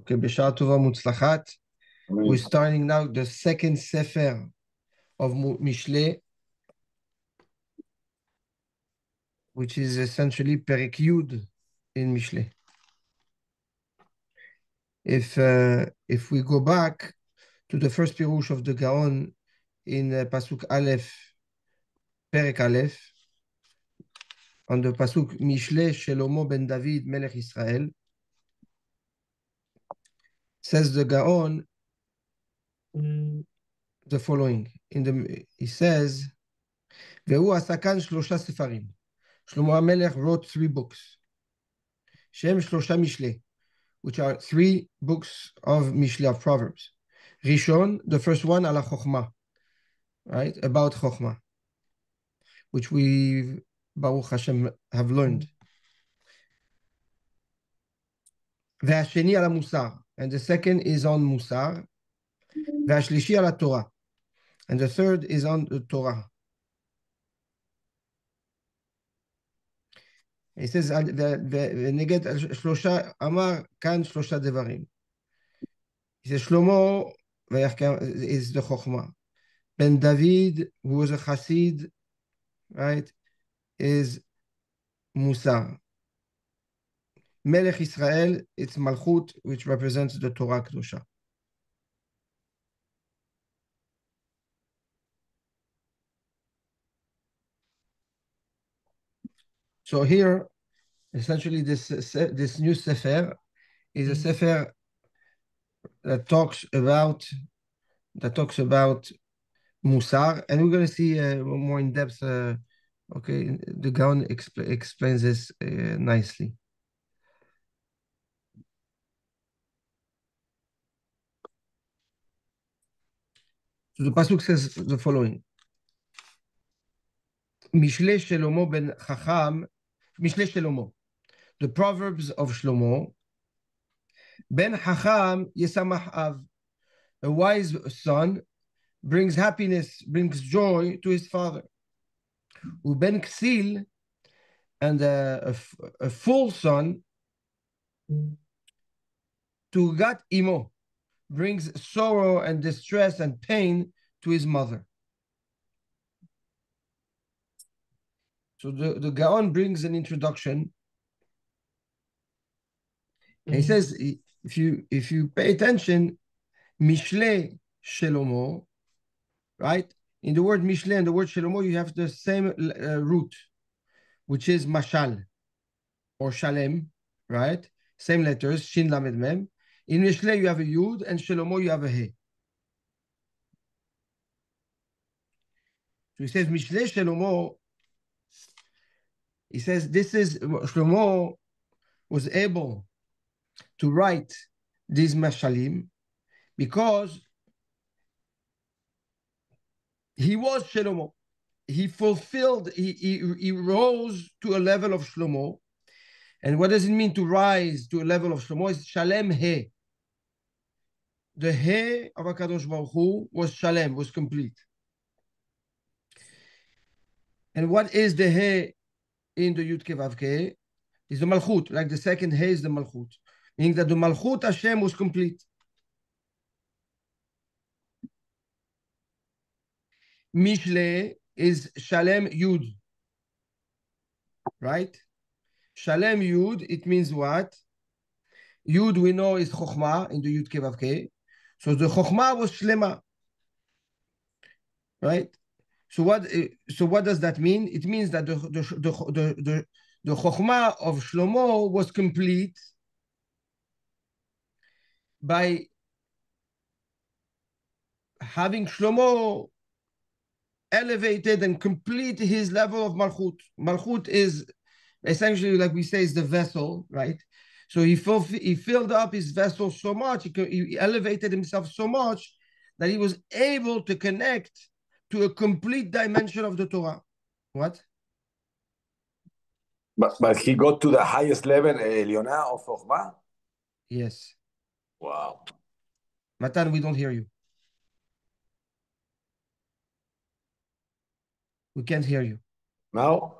Okay, B'Shara Tova Mutzlachat. We're starting now the second Sefer of Mishle, which is essentially Perek Yud in Mishle. If we go back to the first Pirush of the Gaon in Pasuk Aleph, Perek Aleph, on the Pasuk Mishle Shelomo ben David Melech Israel, says the Gaon the following. He says, והוא עשה כאן 3 ספרים. Shlomo HaMelech wrote 3 books. שהם 3 משלי, which are 3 books of Mishle, of Proverbs. Rishon, the first one, ala Chokhmah, right? About Chokhmah, which we, Baruch Hashem, have learned. והשני ala Musar, and the second is on Musar. והשלישי ala Torah, and the third is on the Torah. He says, ונגד שלושה, אמר כאן 3 דברים. He says, Shlomo is the Chokhmah. Ben David, who was a Chassid, right, is Musar. Melech Israel, it's Malchut, which represents the Torah Kedusha. So here, essentially, this new Sefer is a Sefer that talks about Musar, and we're going to see more in depth. Okay, the Gaon explains this nicely. So the pasuk says the following: Mishle Shlomo ben Chacham, Mishle Shlomo, the Proverbs of Shlomo. Ben Chacham Yesamach Av, a wise son brings happiness, brings joy to his father. Uben Ksil, and a full son, to Gat Imo, brings sorrow and distress and pain to his mother. So the Gaon brings an introduction. And he says, if you pay attention, Mishle Shelomo, right? In the word Mishle and the word Shelomo, you have the same root, which is Mashal or Shalem, right? Same letters, Shin Lamed Mem. In Mishle, you have a Yud, and Shelomo, you have a He. So he says, Mishle Shelomo, he says, this is, Shlomo was able to write these Mashalim because he was Shlomo. He fulfilled, he rose to a level of Shlomo. And what does it mean to rise to a level of Shlomo? It's Shalem He. The He of HaKadosh Baruch Hu was Shalem, was complete. And what is the He in the Yud Ke Vav Ke? Is the Malchut, like the second He is the Malchut. Meaning that the Malchut Hashem was complete. Mishle is Shalem Yud. Right? Shalem Yud, it means what? Yud we know is Chokhmah in the Yud Ke Vav Ke. So the Chokhmah was Shlema. Right? So what does that mean? It means that the Chokhmah of Shlomo was complete by having Shlomo elevated and complete his level of Malchut. Malchut is essentially, like we say, is the vessel, right? So he filled up his vessel so much, he elevated himself so much that he was able to connect to a complete dimension of the Torah. What? But he got to the highest level, Eliona of Chokhmah? Yes. Wow. Matan, we don't hear you. We can't hear you. Now?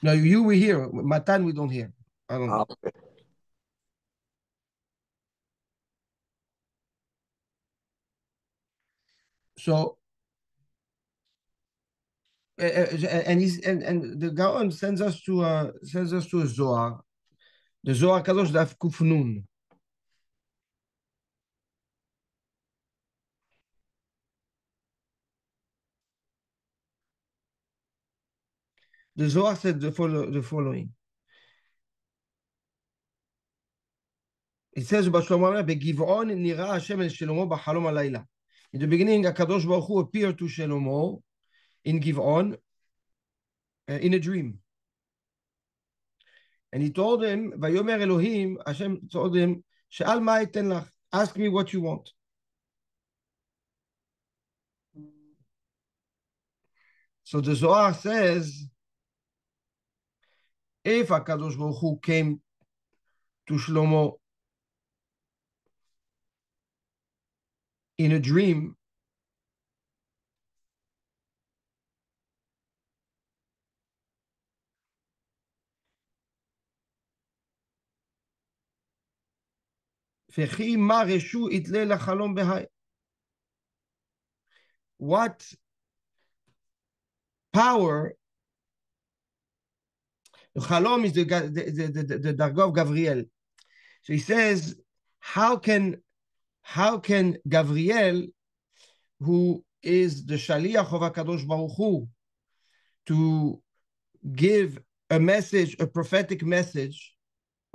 No, we hear. Matan, we don't hear. I don't know. Okay. So, and the Gaon sends us to a Zohar. The Zohar Kadosh Daf Kuf Nun. The Zohar said the following. It says about Shlomo "Begivon nira Hashem el Shlomo b'chalom halayla." In the beginning, Hakadosh Baruch Hu appeared to Shlomo in Givon in a dream, and he told him, "Vayomer Elohim," Hashem told him, "She'al ma eten lach." Ask me what you want. So the Zohar says, if Hakadosh Baruch Hu came to Shlomo in a dream, what power, Chalom is the Dargah of Gavriel. So he says, how can Gavriel, who is the Shaliach of HaKadosh Baruch Hu, to give a message, a prophetic message,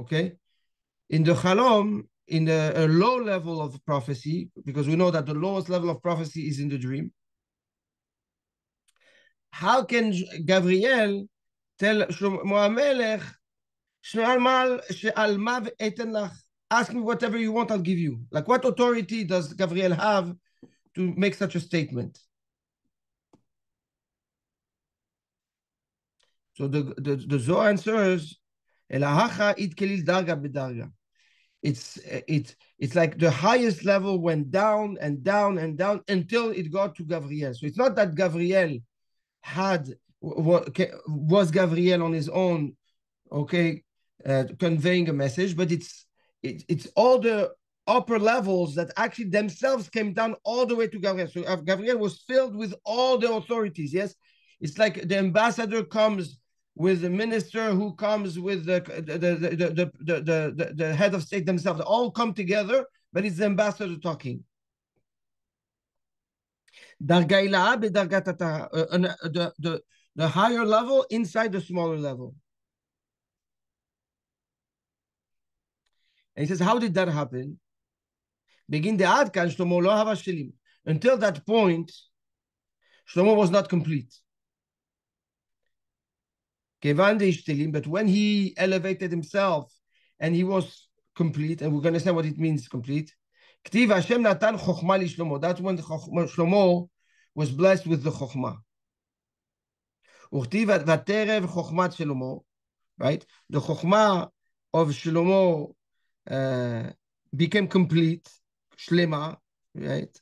okay, in the Chalom, in a low level of prophecy, because we know that the lowest level of prophecy is in the dream. How can Gavriel tell Shlomo HaMelech, ask me whatever you want, I'll give you. Like, what authority does Gavriel have to make such a statement? So the Zohar answers, it's like the highest level went down and down and down until it got to Gavriel. So it's not that Gavriel was Gavriel on his own, okay, conveying a message, but it's all the upper levels that actually themselves came down all the way to Gavriel. So Gavriel was filled with all the authorities. Yes, it's like the ambassador comes with the minister, who comes with the head of state themselves. They all come together, but it's the ambassador talking. The higher level inside the smaller level. And he says, how did that happen? Begin the ad kan Shlomo lo hava shlim. Until that point, Shlomo was not complete. But when he elevated himself and he was complete, and we're going to say what it means complete. That's when Shlomo was blessed with the Chokhmah. Right? The Chokhmah of Shlomo became complete, Shlema, right?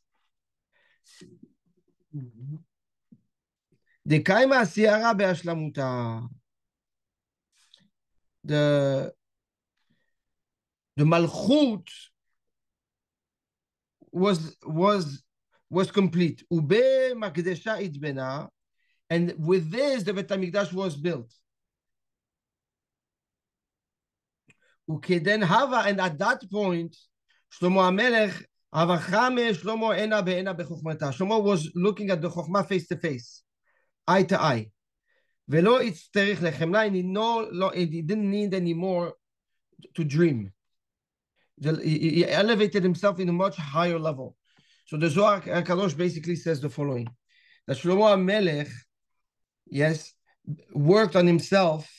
דקיימה הסערה בהשלמותה. The Malchut was complete. Ube Makdesha Itbena, and with this the Bet HaMikdash was built. Ukeden Hava, and at that point, Shlomo HaMelech, Avachame Shlomo Ena Be'ena Bechokhmata. Shlomo was looking at the Chokhmah face to face, eye to eye. Velo itzterich lechemla, and he didn't need anymore to dream. He elevated himself in a much higher level. So the Zohar Kadosh basically says the following: that Shlomo HaMelech, yes, worked on himself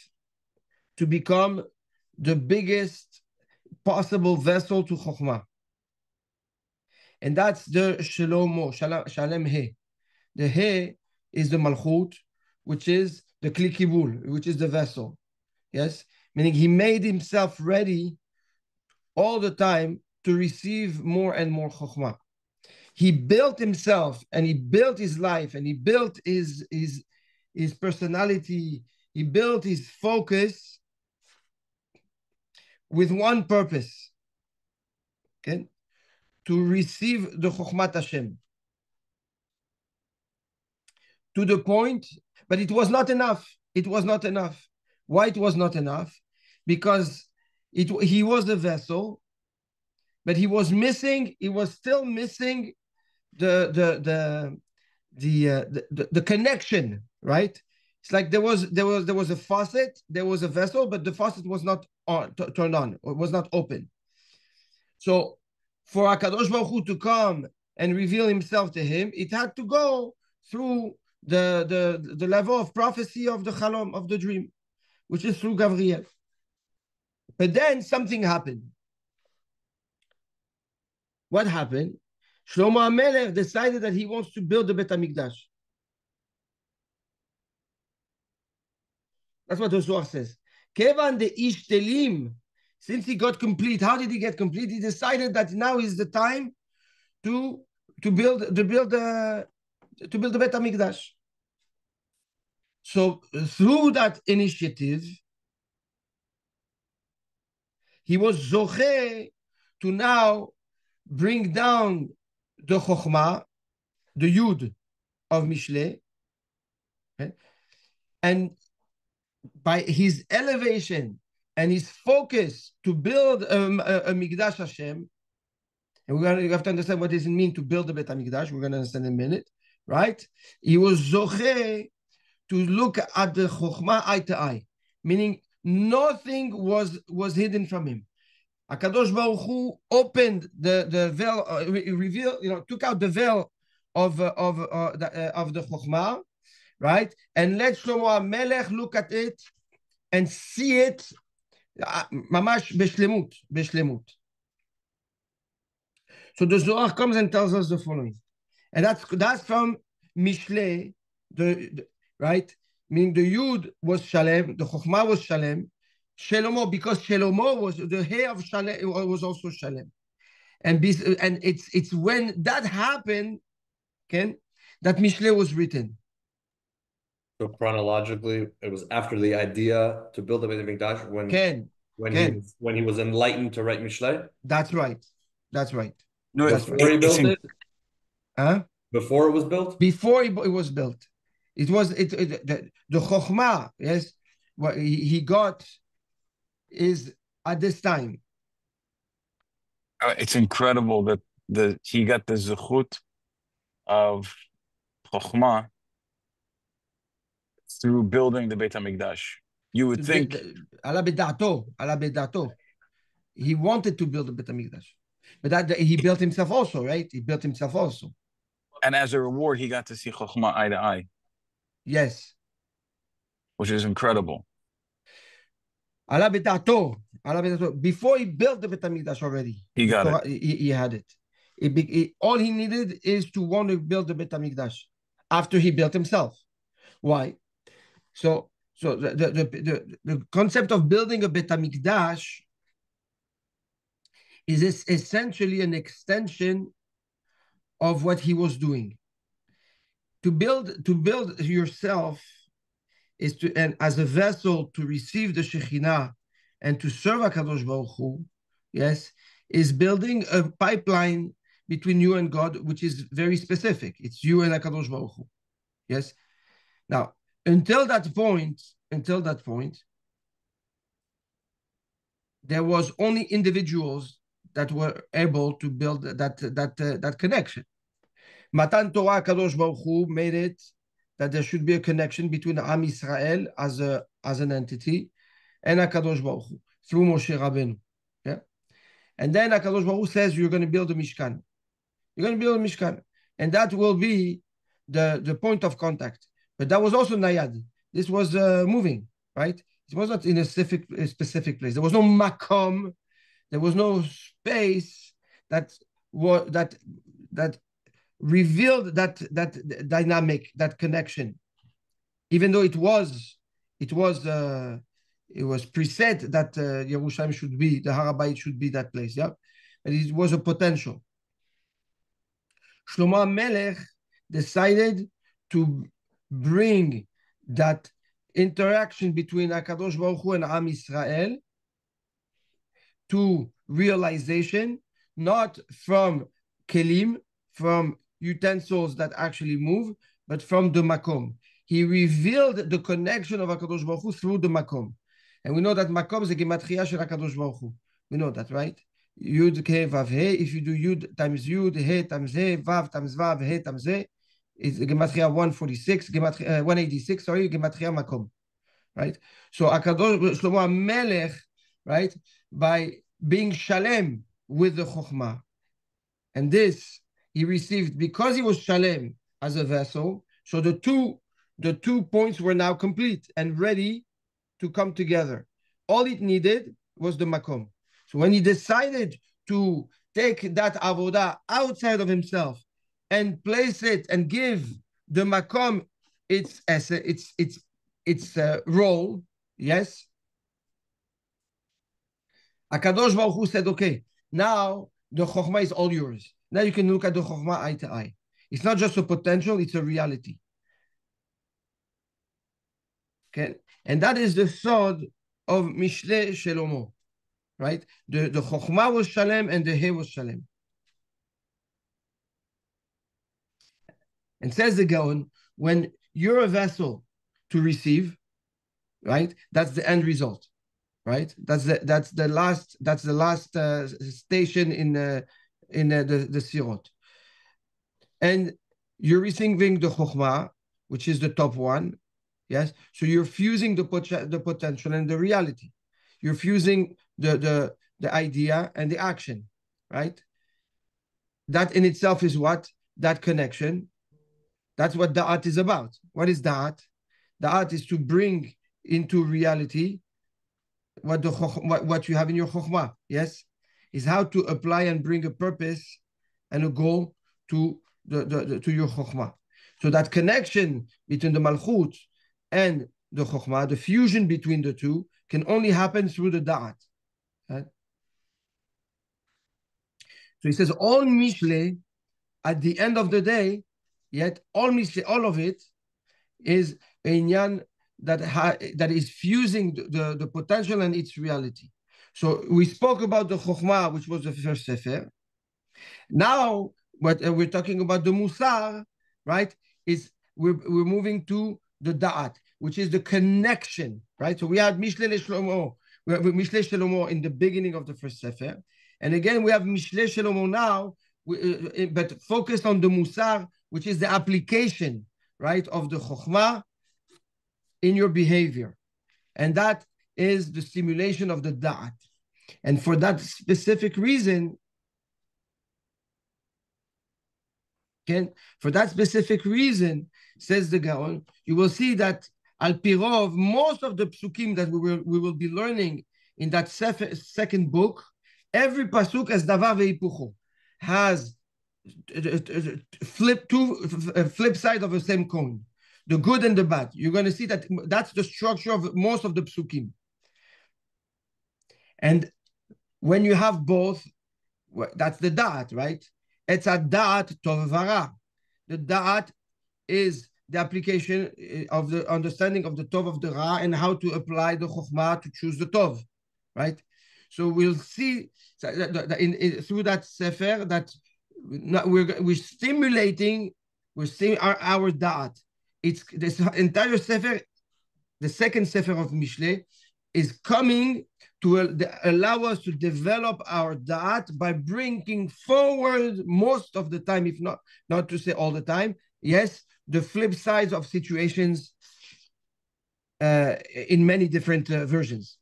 to become the biggest possible vessel to Chokhmah. And that's the Shlomo, Shalem He. The He is the Malchut, which is the Kli Kibul, which is the vessel. Yes, meaning he made himself ready all the time to receive more and more Chokhmah. He built himself, and he built his life, and he built his personality, he built his focus with one purpose, okay? To receive the Chokhmat Hashem. to the point, but it was not enough. It was not enough. Why it was not enough? Because he was the vessel, but he was still missing the connection, right? It's like there was a faucet, there was a vessel, but the faucet was not turned on, or was not open. So for HaKadosh Baruch Hu to come and reveal himself to him, it had to go through the level of prophecy of the Chalom, of the dream, which is through Gabriel. But then something happened. What happened? Shlomo HaMelech decided that he wants to build the Bet HaMikdash. That's what the Zohar says. Kevan de Ish Telim, since he got complete, how did he get complete? He decided that now is the time to build the Bet HaMikdash. So through that initiative, he was zoche to now bring down the Chokhmah, the Yud of Mishle, okay? And by his elevation and his focus to build a Mikdash Hashem, and you have to understand what does it mean to build a Bet HaMikdash. We're going to understand in a minute, right? He was zoche to look at the Chokhmah eye to eye, meaning nothing was hidden from him. HaKadosh Baruch Hu opened the veil, revealed, took out the veil of the Chokhmah, right? And let Shlomo HaMelech look at it and see it, mamash beshlemut. So the Zohar comes and tells us the following, and that's from Mishle, right? Meaning the Yud was Shalem, the Chokhmah was Shalem, Shelomo, because Shelomo was the hair of Shalem, was also Shalem, and it's when that happened, okay, that Mishle was written. So chronologically, it was after the idea to build the Beit HaMikdash when he was enlightened to write Mishle. That's right. That's right. No, before he built it. Huh? Before it was built. Before it was built, it was the Chokhmah. Yes, what he got is at this time. It's incredible that he got the zechut of Chokhmah through building the Beit HaMikdash. You would think Ala bedato. He wanted to build the Beit HaMikdash, but that he built himself also, right? He built himself also. And as a reward, he got to see Chokhmah eye to eye. Yes. Which is incredible. Ala bedato. Before he built the Beit HaMikdash already, he got it. He had it. All he needed is to want to build the Beit HaMikdash after he built himself. Why? So the concept of building a Beit HaMikdash is essentially an extension of what he was doing. To build yourself is and as a vessel to receive the Shekhinah and to serve HaKadosh Baruch Hu, yes, is building a pipeline between you and God, which is very specific. It's you and HaKadosh Baruch Hu, yes. Now, until that point, there was only individuals that were able to build that connection. Matan Torah, HaKadosh Baruch Hu made it that there should be a connection between Am Yisrael as an entity and HaKadosh Baruch Hu through Moshe Rabbeinu. Yeah, and then HaKadosh Baruch Hu says you're going to build a Mishkan. You're going to build a Mishkan, and that will be the point of contact. But that was also Nayad. This was moving, right? It was not in a specific place. There was no makom. There was no space that revealed that dynamic, that connection. Even though it was preset that Yerushalayim should be, the Har HaBayit should be that place. Yeah, but it was a potential. Shlomo HaMelech decided to bring that interaction between HaKadosh Baruch Hu and Am Yisrael to realization, not from kelim, from utensils that actually move, but from the makom. He revealed the connection of HaKadosh Baruch Hu through the makom. And we know that makom is a gematria shel HaKadosh Baruch Hu. We know that, right? Yud Ke Vav He. If you do Yud times Yud, He times He, Vav times Vav, He times He, it's gematria 146, gematria 186. Sorry, gematria makom, right? So HaKadosh Shlomo HaMelech, right, by being shalem with the chokhmah, and this he received because he was shalem as a vessel. So the two points were now complete and ready to come together. All it needed was the makom. So when he decided to take that avodah outside of himself and place it and give the makom its role, yes, HaKadosh Baruch Hu said, okay, now the chokhmah is all yours. Now you can look at the chokhmah eye to eye. It's not just a potential, it's a reality. Okay, and that is the sword of Mishle Shelomo, right? The chokhmah was shalem and the he was shalem. And says the Gaon, when you're a vessel to receive, right? That's the end result, right? That's the last station in the sirot. And you're receiving the chokhmah, which is the top one, yes. So you're fusing the potential and the reality. You're fusing the idea and the action, right? That in itself is what? That connection. That's what da'at is about. What is da'at? Da'at is to bring into reality what you have in your chokhmah, yes? Is how to apply and bring a purpose and a goal to your chokhmah. So that connection between the malchut and the chokhmah, the fusion between the two, can only happen through the da'at. Right? So he says all mishle at the end of the day, yet all mishle, all of it is a inyan that is fusing the potential and its reality. So we spoke about the chokhmah, which was the first sefer. Now, what we're talking about the musar, right? Is we're moving to the da'at, which is the connection, right? So we had Mishle Shlomo, we have Mishle Shlomo in the beginning of the first sefer, and again we have Mishle Shlomo now, but focused on the musar, which is the application, right, of the chokhmah in your behavior, and that is the stimulation of the da'at. And for that specific reason, for that specific reason, says the Gaon, you will see that Al Pirov, most of the psukim that we will be learning in that second book, every pasuk as davar ve'ipucho has flip side of the same coin, the good and the bad. You're going to see that that's the structure of most of the psukim. And when you have both, that's the da'at, right? It's a da'at tov vara. The da'at is the application of the understanding of the tov of the ra and how to apply the chokhmah to choose the tov, right? So we'll see through that sefer that we're stimulating, we're seeing our da'at. It's this entire sefer, the second sefer of Mishle, is coming to allow us to develop our da'at by bringing forward most of the time, if not to say all the time, yes, the flip sides of situations in many different versions.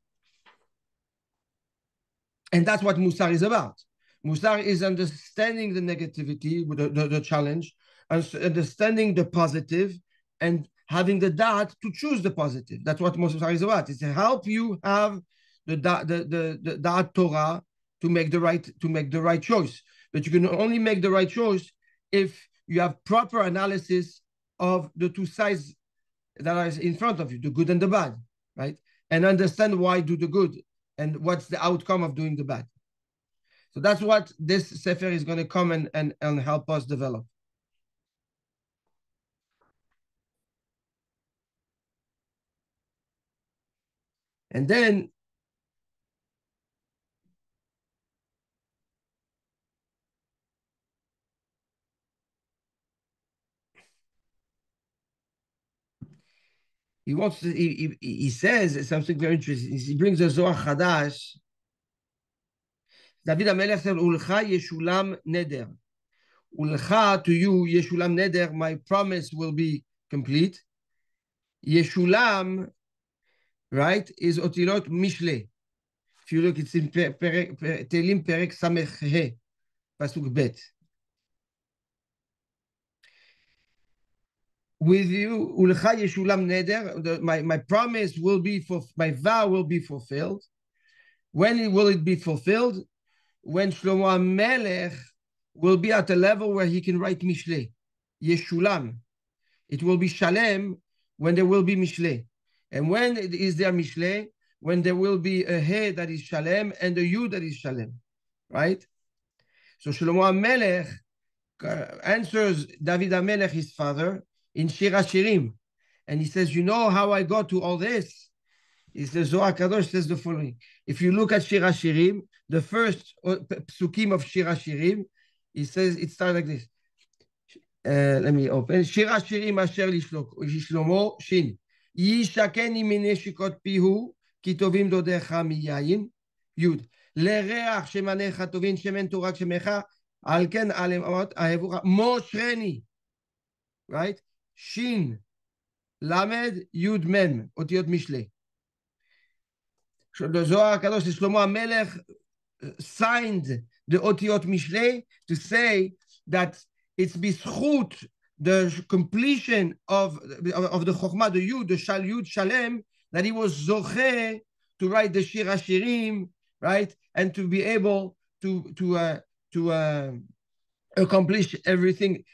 And that's what Musar is about. Musar is understanding the negativity, the challenge, understanding the positive, and having the da'at to choose the positive. That's what Musar is about. It's to help you have the da'at Torah to make the right choice. But you can only make the right choice if you have proper analysis of the two sides that are in front of you, the good and the bad, right? And understand why do the good and what's the outcome of doing the bad. So that's what this sefer is going to come and help us develop. And then he says something very interesting. He brings a Zohar Chadash. David HaMelech said, Ulcha Yeshulam Neder. Ulcha, to you, Yeshulam Neder, my promise will be complete. Yeshulam, right, is Otilot Mishle. If you look, it's in Telim Perek Samech He, Pasuk Bet. With you, Ulcha Yeshulam Neder, my promise will be, my vow will be fulfilled. When will it be fulfilled? When Shlomo HaMelech will be at a level where he can write Mishle. Yeshulam. It will be Shalem when there will be Mishle. And when is there Mishle? When there will be a He that is Shalem and a Yud that is Shalem. Right? So Shlomo HaMelech answers David HaMelech, his father, in Shir HaShirim. And he says, you know how I got to all this? He says, Zohar Kadosh says the following. If you look at Shir HaShirim, the first psukim of Shir HaShirim, he says, it starts like this. Let me open. Shir HaShirim asher lishlomo shin. Yishakeni mineshikot pihu, ki tovim dodecha miyayin. Yud. Lereach shemanecha tovin shemen torah shemecha, al ken alem amot ahevucha moshreni. Right? Shin. Lamed Yud Mem. Otiyot Mishle. So the Zohar Kadosh, Shlomo HaMelech signed the Otiyot Mishle to say that it's b'zchut the completion of the Chokhmah, the Yud, the Shal Yud Shalem, that he was zocheh to write the Shir HaShirim, right, and to be able to accomplish everything,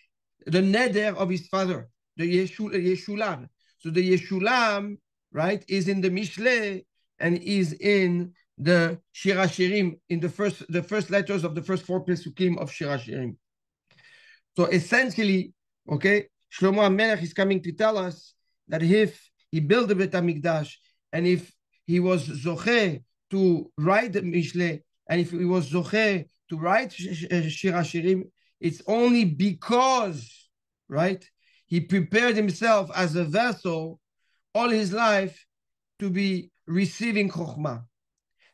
the neder of his father, the Yeshulam. So the Yeshulam, right, is in the Mishle and is in the Shir HaShirim, in the first letters of the first four Pesukim of Shir HaShirim. So essentially, okay, Shlomo HaMelech is coming to tell us that if he built the Bet HaMikdash, and if he was zocheh to write the Mishle, and if he was zocheh to write Shir HaShirim, it's only because, right, he prepared himself as a vessel all his life to be receiving Chokhmah.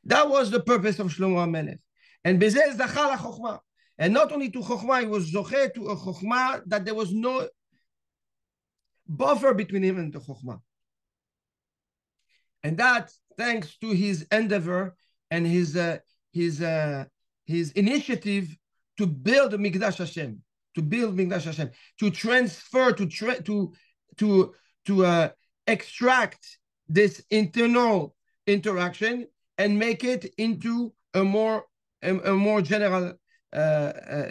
That was the purpose of Shlomo HaMelech. And Bezeh Zachal HaChokhmah. And not only to Chokhmah, he was zocheh to a Chokhmah that there was no buffer between him and the Chokhmah. And that, thanks to his endeavor and his initiative to build the Mikdash Hashem, to transfer, to extract this internal interaction and make it into a more general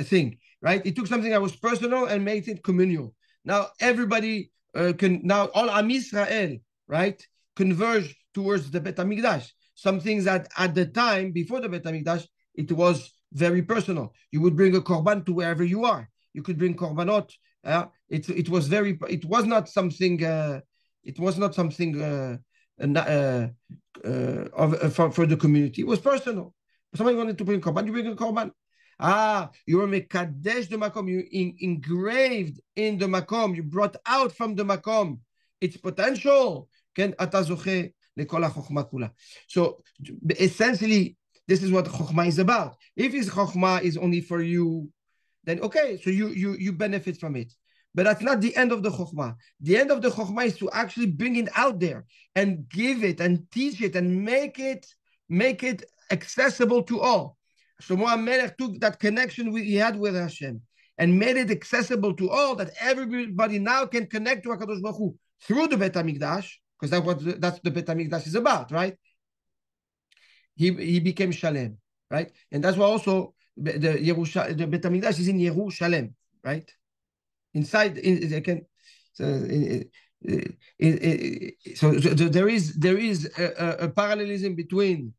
thing, right? It took something that was personal and made it communal. Now everybody all Am Yisrael, right, converge towards the Bet HaMikdash. Some things that at the time before the Bet HaMikdash, it was very personal. You would bring a korban to wherever you are. You could bring korbanot. It was not something for the community. It was personal. Somebody wanted to bring a korban, you bring a korban. You were mekadesh the makom. You engraved in the makom. You brought out from the makom its potential. So essentially, this is what Chokhmah is about. If his Chokhmah is only for you, then okay, so you benefit from it. But that's not the end of the Chokhmah. The end of the Chokhmah is to actually bring it out there and give it and teach it and make it accessible to all. Shlomo HaMelech took that connection he had with Hashem and made it accessible to all, that everybody now can connect to HaKadosh Baruch Hu through the Bet HaMikdash, because that's the Bet HaMikdash is about, right? He became Shalem, right? And that's why also the Bet HaMikdash is in Yerushalem, right? Inside, so there is a parallelism between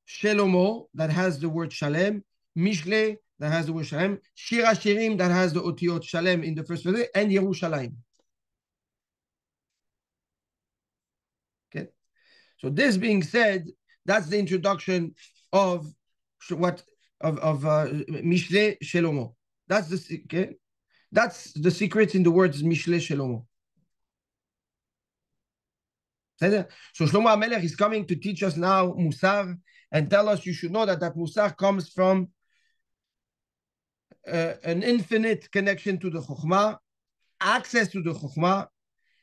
Shelomo, that has the word Shalem, Mishle, that has the word Shalem, Shir HaShirim, that has the Otiyot Shalem in the first verse, and Yerushalayim. Okay. So this being said, that's the introduction of Mishle Shelomo. That's the secret in the words Mishle Shelomo. So Shlomo HaMelech is coming to teach us now Musar and tell us you should know that Musar comes from an infinite connection to the Chokhmah, access to the Chokhmah.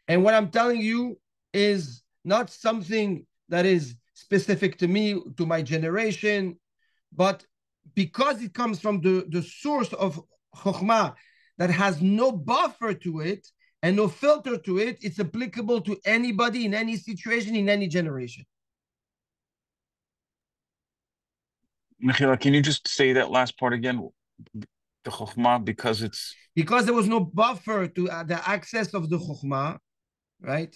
And what I'm telling you is not something that is specific to me, to my generation, but because it comes from the source of Chokhmah that has no buffer to it and no filter to it, it's applicable to anybody in any situation, in any generation. Mechila, can you just say that last part again? The Chokhmah, because there was no buffer to the access of the Chokhmah, right?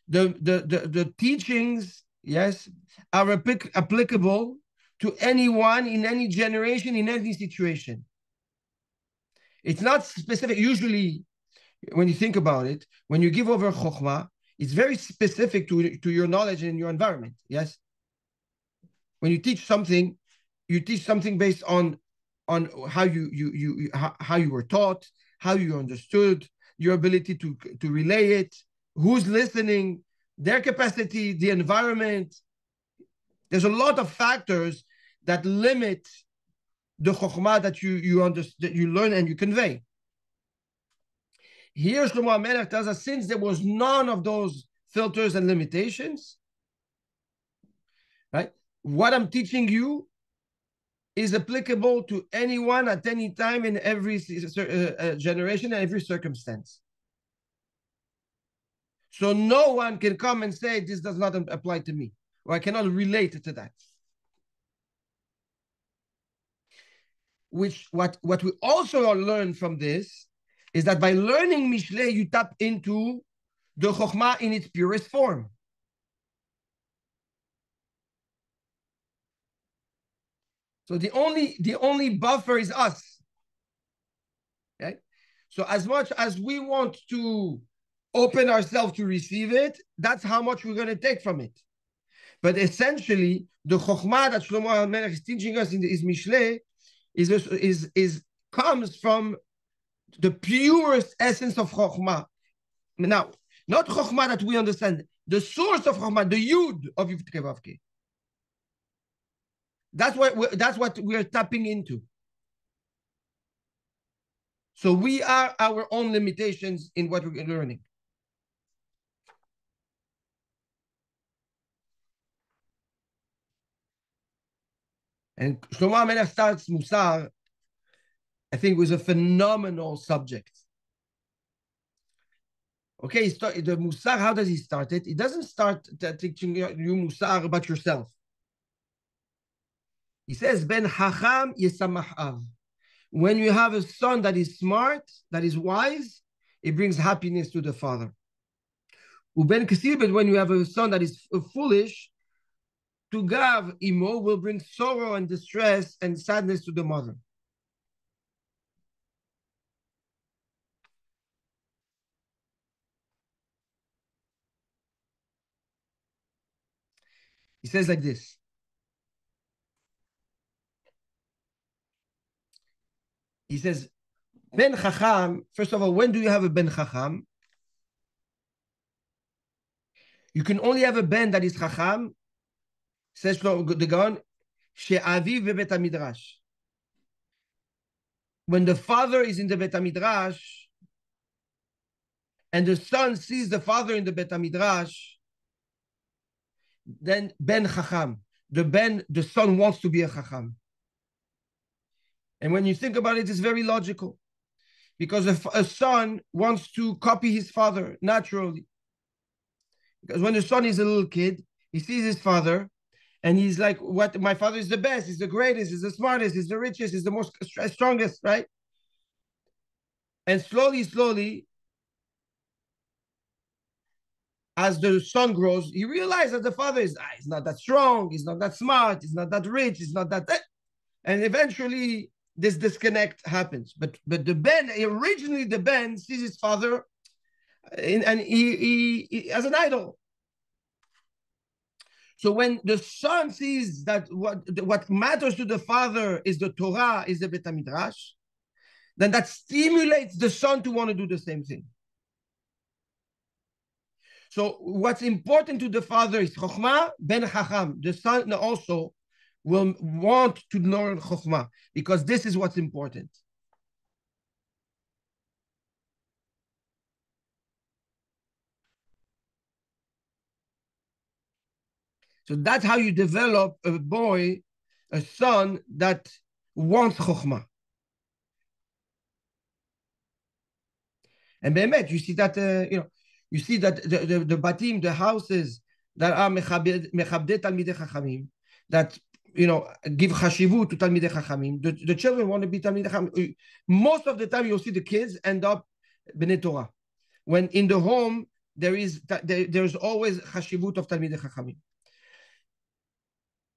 The teachings, yes, are applicable to anyone in any generation, in any situation. It's not specific. Usually, when you think about it, when you give over Chokhmah, it's very specific to your knowledge and your environment, yes? When you teach something based on how you were taught, how you understood, your ability to relay it, who's listening, their capacity, the environment. There's a lot of factors that limit the chokhmah that you learn and you convey. Here, Shlomo HaMelech tells us, since there was none of those filters and limitations, right? What I'm teaching you is applicable to anyone at any time in every generation and every circumstance. So no one can come and say, this does not apply to me, or I cannot relate to that. What we also learn from this is that by learning Mishlei, you tap into the Chokhmah in its purest form. So the only buffer is us. Okay? So as much as we want to open ourselves to receive it, that's how much we're going to take from it. But essentially, the Chokhmah that Shlomo HaMelech is teaching us in his Mishlei comes from the purest essence of Chokhmah. Now, not Chokhmah that we understand, the source of Chokhmah, the Yud of Yivtke Vavke. That's what we are tapping into. So we are our own limitations in what we're learning. And Shlomo HaMelech starts Musar, I think, with a phenomenal subject. Okay, the Musar, how does he start it? He doesn't start teaching you Musar about yourself. He says, Ben Chacham Yesamach Av. When you have a son that is smart, that is wise, it brings happiness to the father. Uben Kesibet, when you have a son that is foolish, to Gav Imo will bring sorrow and distress and sadness to the mother. He says like this. He says, Ben Chacham, first of all, when do you have a Ben Chacham? You can only have a Ben that is Chacham, says the Gaon, She'aviv ve'bet HaMidrash. When the father is in the Bet HaMidrash and the son sees the father in the Bet HaMidrash, then Ben Chacham. The son wants to be a Chacham. And when you think about it, it's very logical. Because a son wants to copy his father naturally. Because when the son is a little kid, he sees his father, and he's like, "What? My father is the best. He's the greatest. He's the smartest. He's the richest. He's the most strongest, right?" And slowly, as the son grows, he realizes that the father is he's not that strong. He's not that smart. He's not that rich. He's not that. And eventually, this disconnect happens. But the Ben, originally the Ben sees his father, and he as an idol. So when the son sees that what matters to the father is the Torah, is the Bet HaMidrash, then that stimulates the son to want to do the same thing. So what's important to the father is Chokhmah ben Chacham. The son also will want to learn Chokhmah because this is what's important. So that's how you develop a boy, a son that wants Chokhmah. And Be'emet, you see that, you see that the batim, the houses that are mechabdei talmidei chachamim, that, give chashivut to talmidei chachamim, the children want to be talmidei chachamim. Most of the time, you'll see the kids end up b'nei Torah. When in the home, there's always chashivut of talmidei chachamim.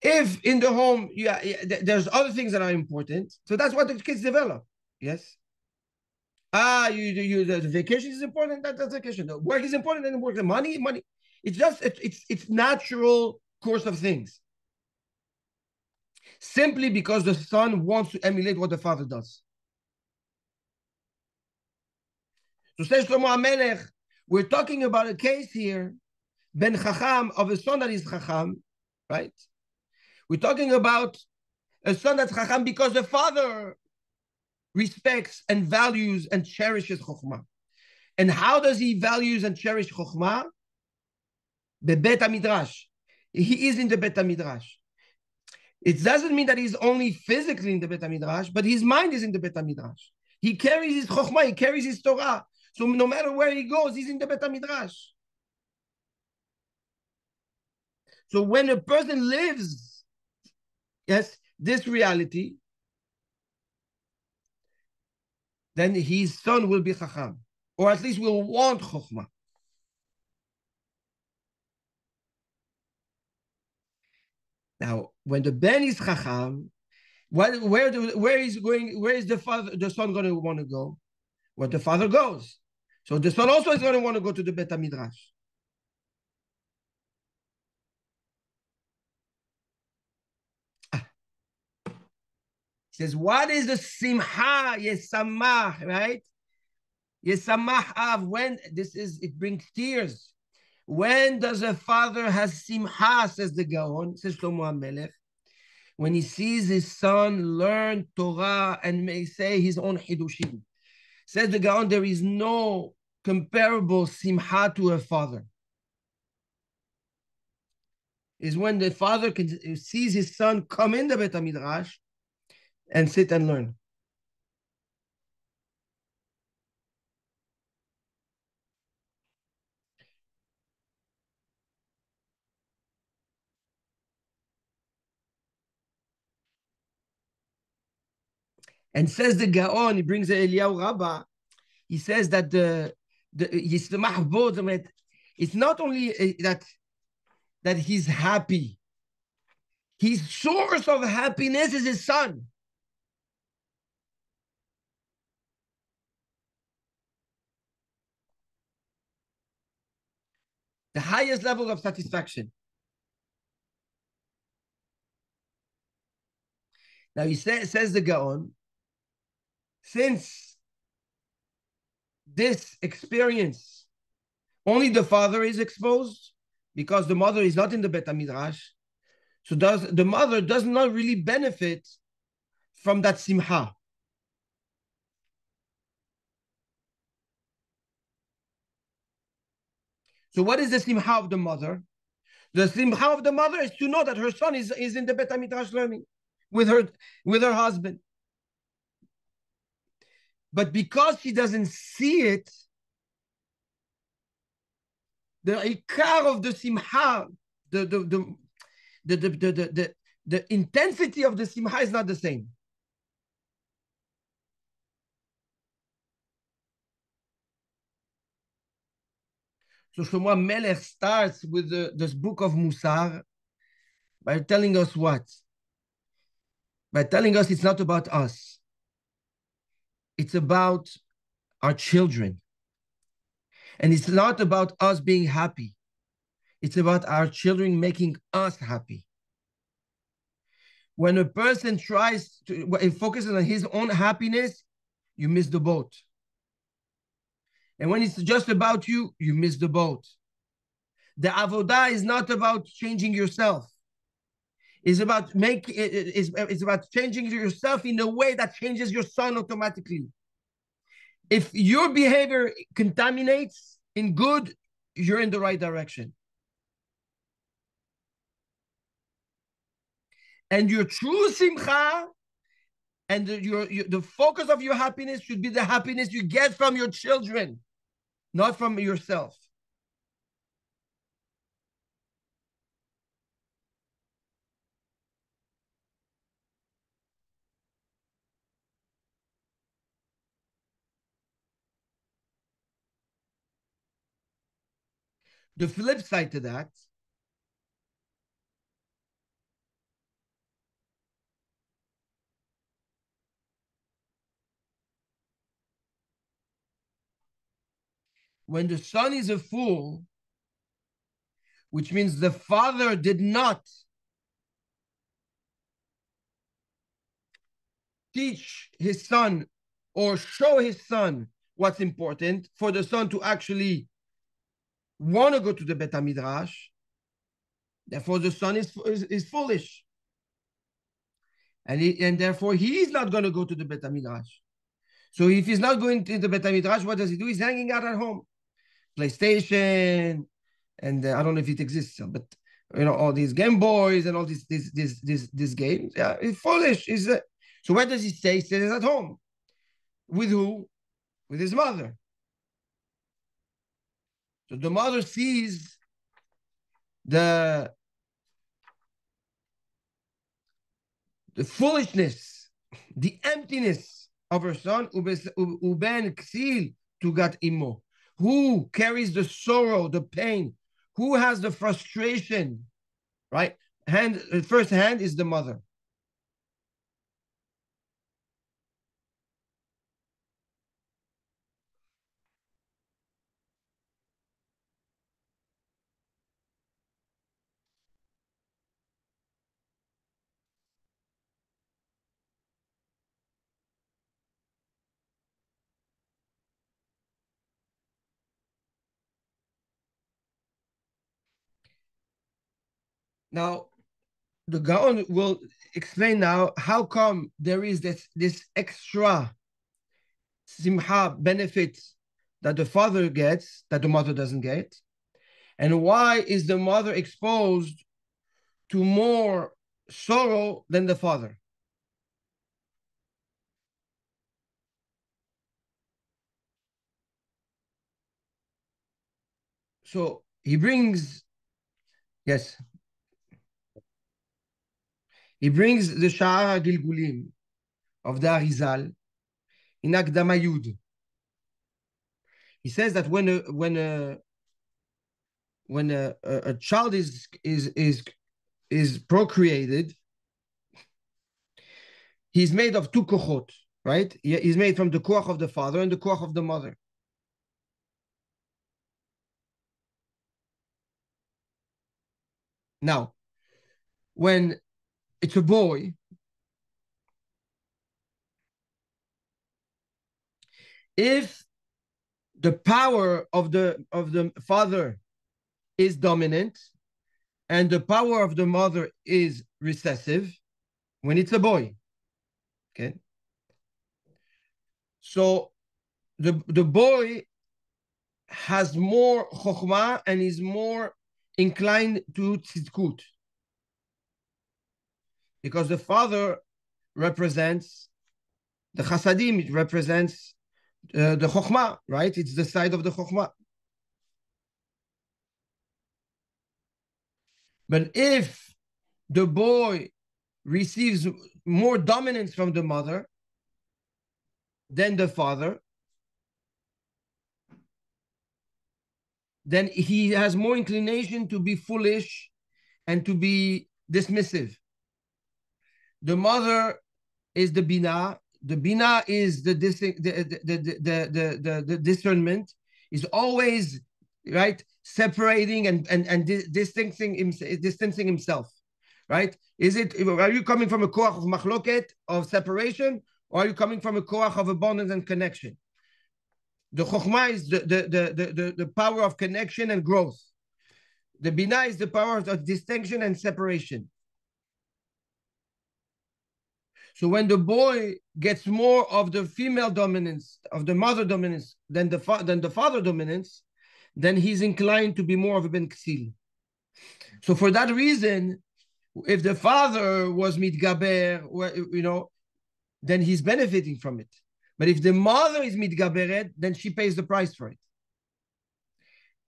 If in the home, there's other things that are important, so that's what the kids develop. Yes. The vacation is important. That's vacation. The work is important. And work, the money. It's just it's natural course of things. Simply because the son wants to emulate what the father does. So says Shlomo HaMelech, we're talking about a case here, ben Chacham, of a son that is Chacham, right? We're talking about a son that's Chacham because the father respects and values and cherishes Chokhmah. And how does he values and cherish Chokhmah? Bebet HaMidrash. He is in the Bet HaMidrash. It doesn't mean that he's only physically in the Bet HaMidrash, but his mind is in the Bet HaMidrash. He carries his Chokhmah, he carries his Torah. So no matter where he goes, he's in the Bet HaMidrash. So when a person lives, this reality, then his son will be Chacham, or at least will want Chokhmah. Now, when the Ben is Chacham, where is the son going to want to go? Where the father goes. So the son also is going to want to go to the Bet HaMidrash. He says, what is the simcha, yesamach, right? Yesamach av, when it brings tears. When does a father have simcha, says the Gaon, says Shlomo HaMelech, when he sees his son learn Torah and may say his own Hidushim. Says the Gaon, there is no comparable simcha to a father. Is when the father sees his son come in the Bet HaMidrash and sit and learn. And says the Gaon, he brings the Eliyahu Rabbah, he says that the Yistamach Bod, it's not only that he's happy. His source of happiness is his son. The highest level of satisfaction. Now he says the Gaon, since this experience, only the father is exposed because the mother is not in the Bet HaMidrash, so the mother does not really benefit from that simcha. So what is the simcha of the mother? The simcha of the mother is to know that her son is in the Bet HaMidrash learning with her husband. But because she doesn't see it, the ikar of the simcha, the intensity of the simcha is not the same. So Shlomo HaMelech starts with this book of Musar by telling us what? By telling us it's not about us. It's about our children. And it's not about us being happy. It's about our children making us happy. When a person tries to focus on his own happiness, you miss the boat. And when it's just about you, you miss the boat. The avodah is not about changing yourself. It's about it's about changing yourself in a way that changes your son automatically. If your behavior contaminates in good, you're in the right direction. And your true simcha and the focus of your happiness should be the happiness you get from your children, not from yourself. The flip side to that, when the son is a fool, which means the father did not teach his son or show his son what's important for the son to actually want to go to the Bet HaMidrash, therefore the son is foolish. And therefore he is not going to go to the Bet HaMidrash. So if he's not going to the Bet HaMidrash, what does he do? He's hanging out at home. PlayStation, and I don't know if it exists, but all these Game Boys and all these games. Yeah, it's foolish. So where does he stay? He stays at home. With who? With his mother. So the mother sees the foolishness, the emptiness of her son. Uben ksil tugat imo. Who carries the sorrow, the pain? Who has the frustration? Right? First hand is the mother. Now, the Gaon will explain now how come there is this extra simcha benefit that the father gets that the mother doesn't get, and why is the mother exposed to more sorrow than the father. So he brings, yes. He brings the Sha'ar HaGilgulim of the Arizal in Akdama Yud. He says that when a child is procreated, he's made of two kochot, right? He's made from the koach of the father and the koach of the mother. Now, when it's a boy, if the power of the father is dominant and the power of the mother is recessive, when it's a boy, okay? So the boy has more chokhmah and is more inclined to tzidkut, because the father represents the chasadim, it represents the chokhmah, right? It's the side of the chokhmah. But if the boy receives more dominance from the mother than the father, then he has more inclination to be foolish and to be dismissive. The mother is the bina. The bina is the discernment, is always right separating and distancing himself, right? Are you coming from a koach of machloket, of separation, or are you coming from a koach of abundance and connection? The chokhmah is the power of connection and growth. The Binah is the power of distinction and separation. So when the boy gets more of the female dominance, of the mother dominance than the father dominance, then he's inclined to be more of a Ben Ksil. So for that reason, if the father was mitgaber, then he's benefiting from it. But if the mother is mitgaberet, then she pays the price for it.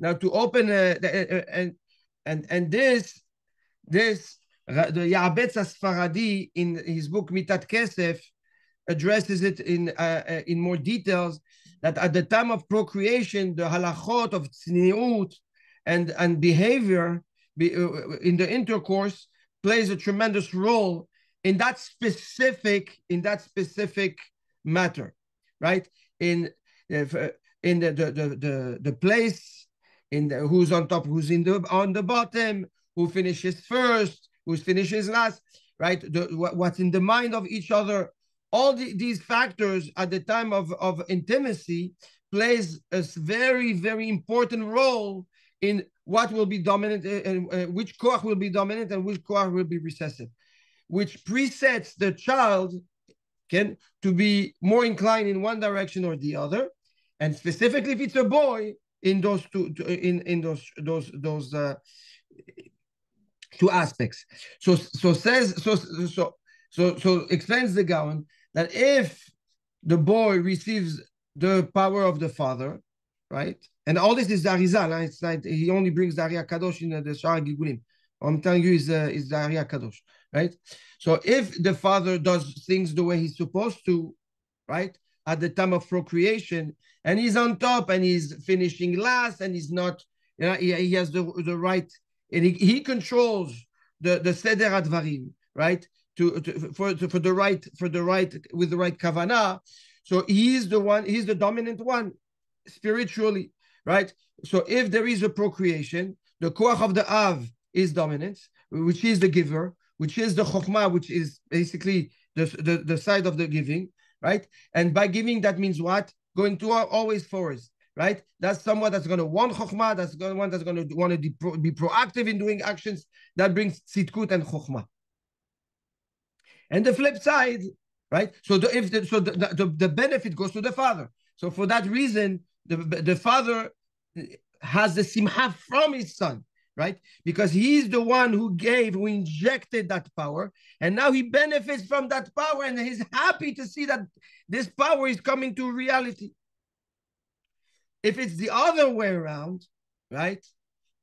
Now to open and this the Ya'abetz Asfaradi in his book Mitat Kesef addresses it in more details, that at the time of procreation, the halachot of tzniut and behavior in the intercourse plays a tremendous role in that specific matter, right? In the place, who's on top, who's on the bottom, who finishes first, who finishes last, right? What's in the mind of each other. All these factors at the time of intimacy plays a very, very important role in what will be dominant, and which koach will be dominant and which koach will be recessive, which presets the child to be more inclined in one direction or the other, and specifically if it's a boy, in those two aspects. So explains the Gaon that if the boy receives the power of the father, right? And all this is the Arizal. It's like he only brings the Ari Kadosh in the Shara Gilgulim. I'm telling you is the Ari Kadosh, right? So if the father does things the way he's supposed to, right, at the time of procreation, and he's on top and he's finishing last, and he's not, he has the right, and he controls the seder advarim, right? For the right with the right kavanah. So he's the dominant one spiritually, right? So if there is a procreation, the koach of the av is dominant, which is the giver, which is the chokhmah, which is basically the side of the giving, right? And by giving, that means what? Going to always forward, right? That's someone that's going to want chokhmah, that's one that's going to want to be proactive in doing actions that brings tzidkut and chokhmah. And the flip side, right? So the benefit goes to the father. So for that reason, the father has the simcha from his son, right? Because he's the one who injected that power, and now he benefits from that power, and he's happy to see that this power is coming to reality. If it's the other way around, right?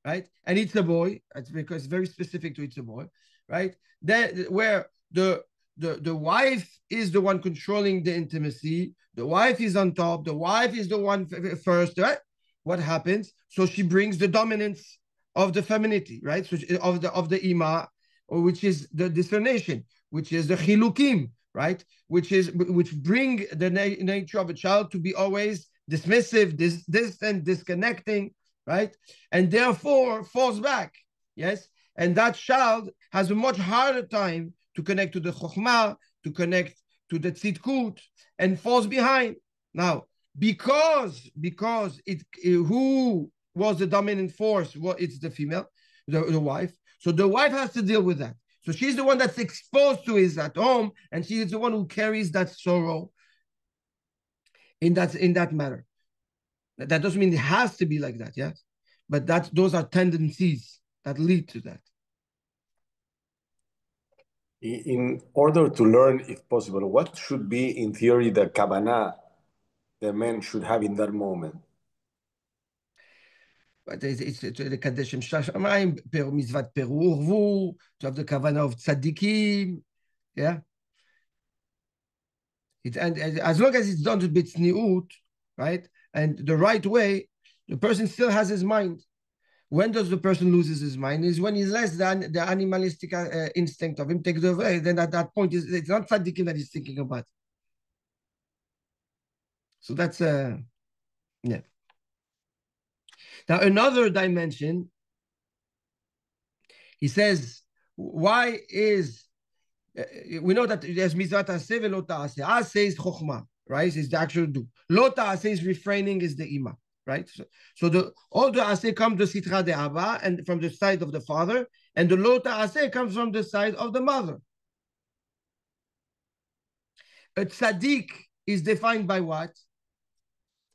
And it's a boy, it's because it's very specific to it's a boy, right? Then where the wife is the one controlling the intimacy, the wife is on top, the wife is the one first, right? What happens? So she brings the dominance of the femininity, right? So of the ima, which is the discernation, which is the chilukim, right? Which bring the nature of a child to be always dismissive, distant, disconnecting, right? And therefore falls back, yes? And that child has a much harder time to connect to the chokhmah, to connect to the tzidkut, and falls behind. Now, because who was the dominant force? Well, it's the female, the wife. So the wife has to deal with that. So she's the one that's exposed to it at home, and she is the one who carries that sorrow in that matter. That doesn't mean it has to be like that, yes? But those are tendencies that lead to that. In order to learn, if possible, what should be, in theory, the kavanah the man should have in that moment? But it's the Kadeshim Shashamayim, Mizvat Peru Urvu, to have the kavanah of tzaddikim, yeah? And as long as it's done to bitzniut, right? And the right way, the person still has his mind. When does the person loses his mind? Is when he's less than the animalistic instinct of him takes away. Then at that point, it's not tzaddikim that he's thinking about. So that's yeah. Now another dimension. He says, why is we know that there's mitzvah ta'aseh velo ta'aseh. Aseh is chokhmah, right? Is the actual do. Lo ta'aseh is refraining, is the ima, right? So all the aseh comes the sitra de Abba and from the side of the father, and the lota aseh comes from the side of the mother. A tzaddik is defined by what?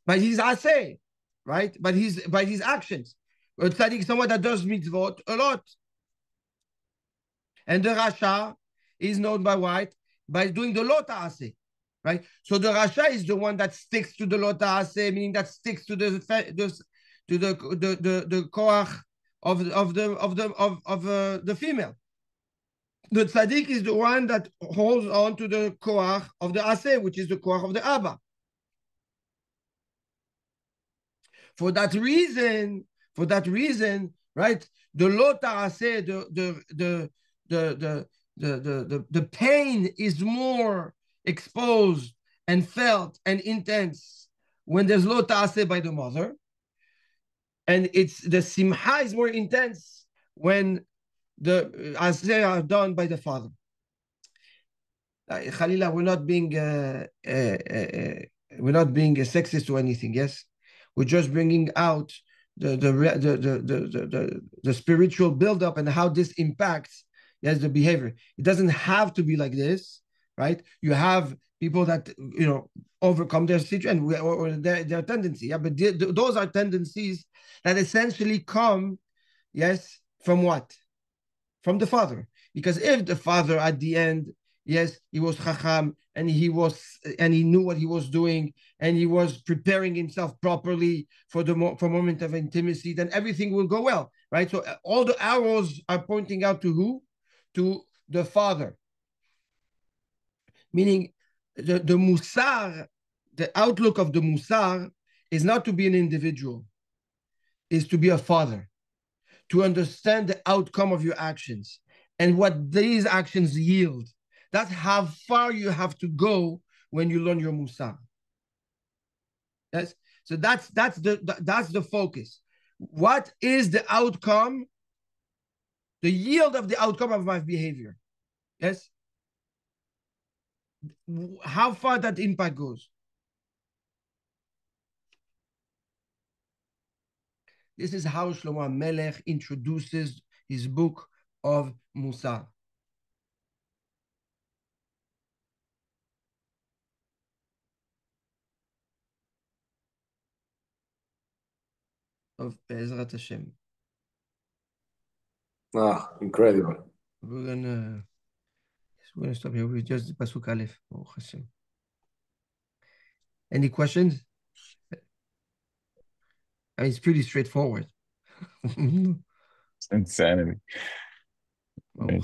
By his aseh, right? By his actions. A tzaddik is someone that does mitzvot a lot. And the rasha is known by what? By doing the lota aseh, right? So the rasha is the one that sticks to the lota aseh, meaning that sticks to the koach of the female. The tzaddik is the one that holds on to the koach of the aseh, which is the koach of the Abba. For that reason, right? The lota aseh, the pain is more exposed and felt and intense when there's lota aseh by the mother, and it's the simcha is more intense when the aseh are done by the father. Khalila, we're not being sexist or anything. Yes, we're just bringing out the spiritual buildup and how this impacts, yes, the behavior. It doesn't have to be like this, right? You have people that overcome their situation or their tendency. Yeah, but those are tendencies that essentially come, yes, from what? From the father. Because if the father at the end, yes, he was chacham and he knew what he was doing and he was preparing himself properly for moment of intimacy, then everything will go well, right? So all the arrows are pointing out to who? To the father. Meaning the musar, the outlook of the musar is not to be an individual, is to be a father, to understand the outcome of your actions and what these actions yield. That's how far you have to go when you learn your musar. Yes, so that's the focus. What is the outcome? The yield of the outcome of my behavior. Yes. How far that impact goes. This is how Shlomo Melech introduces his book of Musar. Of Be'ezrat Hashem. Incredible. We're gonna stop here. We just Pasuk Aleph. Oh, Hashem. Any questions? I mean, it's pretty straightforward. It's insanity. Oh,